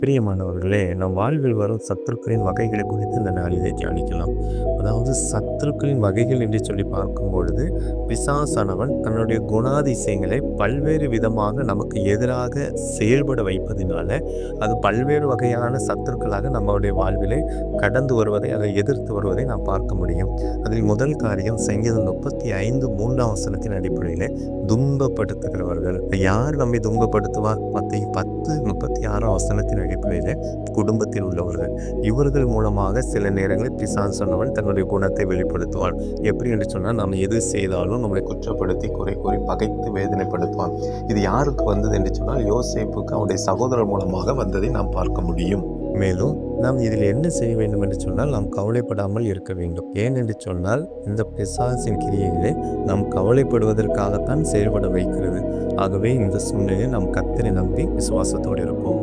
பிரியமானவர்களே, நம் வாழ்வில் வரும் சத்துருக்களின் வகைகளை குறித்து இந்த நாளிலே தியானிக்கலாம். அதாவது சத்துருக்களின் வகைகள் என்று சொல்லி பார்க்கும்பொழுது, பிசாசானவன் தன்னுடைய குணாதிசயங்களை பல்வேறு விதமாக நமக்கு எதிராக செயல்பட வைப்பதினால, அது பல்வேறு வகையான சத்துருக்களாக நம்முடைய வாழ்விலே கடந்து வருவதை, அதை எதிர்த்து வருவதை நாம் பார்க்க முடியும். அதில் முதல் காரியம் சங்கீதம் 35:3 வசனத்தின் அடிப்படையிலே துன்பப்படுத்துகிறவர்கள். யார் நம்மை துன்பப்படுத்துவார்? மத்தேயு 10:36 வசனத்தின் அடிப்படையிலே குடும்பத்தில் உள்ளவர்கள். இவர்கள் மூலமாக சில நேரங்களில் பிசாசானவன் தன்னுடைய குணத்தை வெளிப்படுத்துவான். எப்படி என்று சொன்னால், நாம் எது செய்தாலும் நம்மளை குற்றப்படுத்தி, குறை கூறி, பகைத்து வேதனைப்படுத்துவான். இது யாருக்கு வந்தது என்று சொன்னால், யோசேப்புக்கு அவனுடைய சகோதரர் மூலமாக வந்ததை நாம் பார்க்க முடியும். மேலும் நாம் இதில் என்ன செய்ய வேண்டும் என்று சொன்னால், நாம் கவலைப்படாமல் இருக்க வேண்டும். ஏனென்று சொன்னால், இந்த பிசாசின் கிரியைகளே நாம் கவலைப்படுவதற்காகத்தான் செயல்பட வைக்கிறது. ஆகவே இந்த சூழ்நிலையில் நாம் கர்த்தரை நம்பி விசுவாசத்தோடு இருப்போம்.